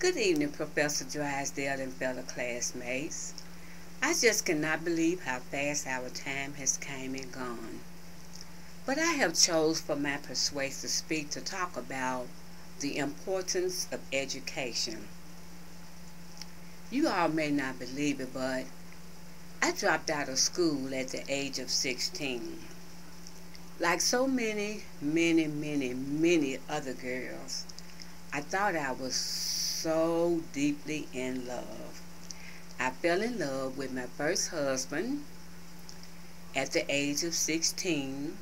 Good evening, Professor Drysdale and fellow classmates. I just cannot believe how fast our time has came and gone. But I have chose for my persuasive speech to talk about the importance of education. You all may not believe it, but I dropped out of school at the age of 16. Like so many other girls, I thought I was so deeply in love. I fell in love with my first husband at the age of 16.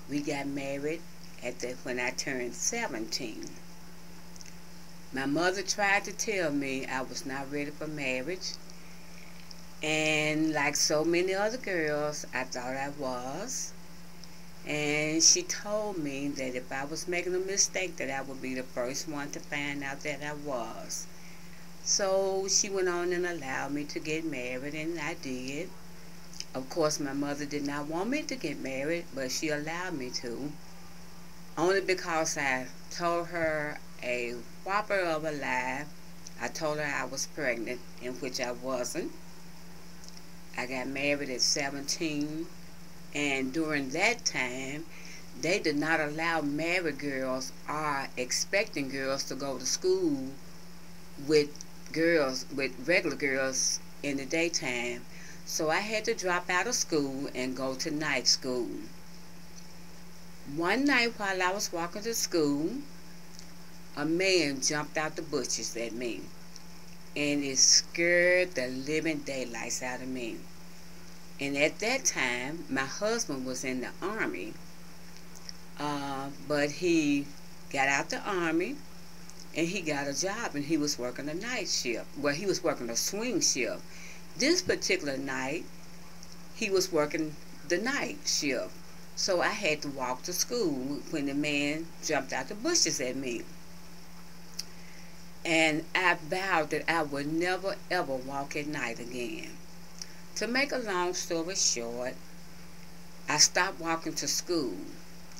We got married when I turned 17. My mother tried to tell me I was not ready for marriage, and like so many other girls, I thought I was. And she told me that if I was making a mistake, that I would be the first one to find out that I was. So she went on and allowed me to get married, and I did. Of course, my mother did not want me to get married, but she allowed me to. Only because I told her a whopper of a lie. I told her I was pregnant, in which I wasn't. I got married at 17. And during that time, they did not allow married girls or expecting girls to go to school with regular girls in the daytime. So I had to drop out of school and go to night school. One night while I was walking to school, a man jumped out the bushes at me, and it scared the living daylights out of me. And at that time, my husband was in the Army, but he got out the Army, and he got a job, and he was working a night shift. Well, he was working a swing shift. This particular night, he was working the night shift. So I had to walk to school when the man jumped out the bushes at me. And I vowed that I would never, ever walk at night again. To make a long story short, I stopped walking to school,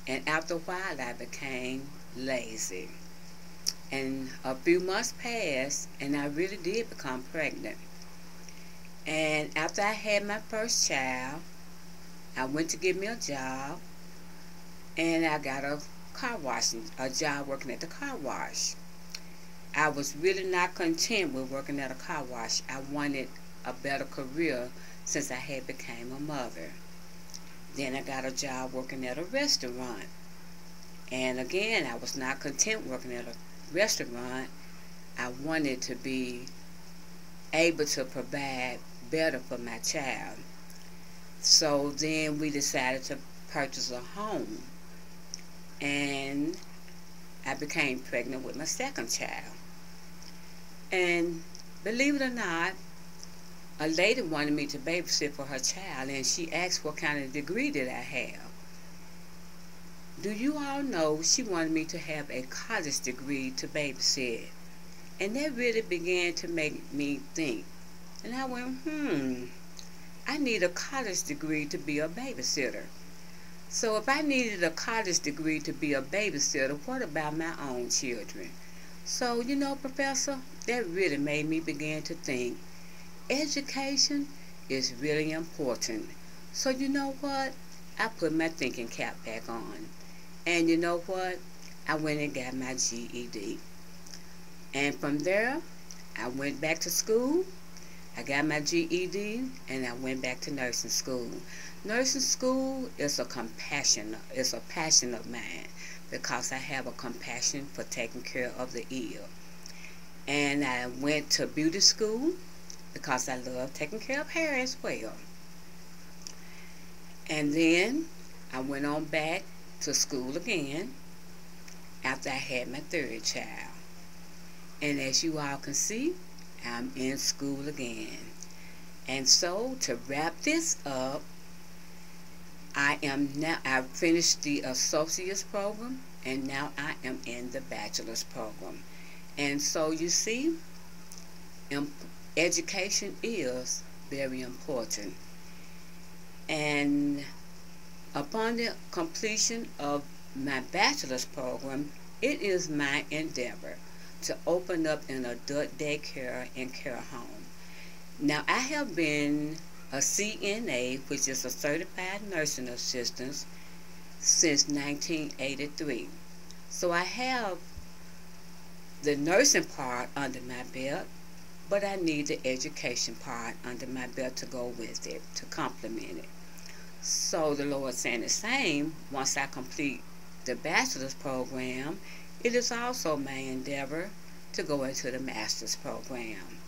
and after a while I became lazy. And a few months passed, and I really did become pregnant. And after I had my first child, I went to get me a job, and I got a job working at the car wash. I was really not content with working at a car wash. I wanted a better career since I had became a mother. Then I got a job working at a restaurant. And again, I was not content working at a restaurant. I wanted to be able to provide better for my child. So then we decided to purchase a home. And I became pregnant with my second child. And believe it or not, a lady wanted me to babysit for her child, and she asked what kind of degree did I have. Do you all know she wanted me to have a college degree to babysit? And that really began to make me think. And I went, I need a college degree to be a babysitter. So if I needed a college degree to be a babysitter, what about my own children? So, Professor, that really made me begin to think. Education is really important. So you know what? I put my thinking cap back on. And you know what? I went and got my GED. And from there, I went back to school. I got my GED, and I went back to nursing school. Nursing school is a passion of mine, because I have a compassion for taking care of the ill. And I went to beauty school, because I love taking care of hair as well. And then I went on back to school again after I had my third child. And as you all can see, I'm in school again. And so to wrap this up, I've finished the associate's program, and now I am in the bachelor's program. And so you see, education is very important. And upon the completion of my bachelor's program, it is my endeavor to open up an adult daycare and care home. Now, I have been a CNA, which is a certified nursing assistant, since 1983. So I have the nursing part under my belt, but I need the education part under my belt to go with it, to complement it. So the Lord saying the same, once I complete the bachelor's program, it is also my endeavor to go into the master's program.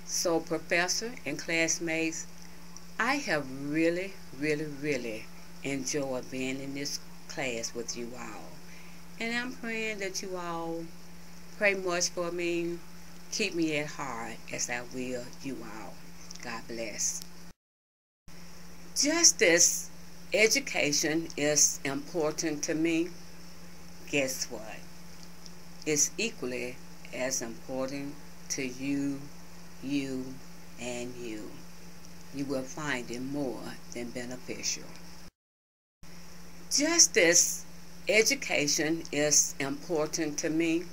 So professor and classmates, I have really, really, really enjoyed being in this class with you all. And I'm praying that you all pray much for me. Keep me at heart as I will you all. God bless. Just as education is important to me, guess what? It's equally as important to you, and you. You will find it more than beneficial. Just as education is important to me,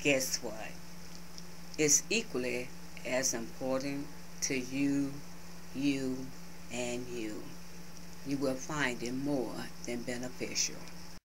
guess what? It's equally as important to you, and you. You will find it more than beneficial.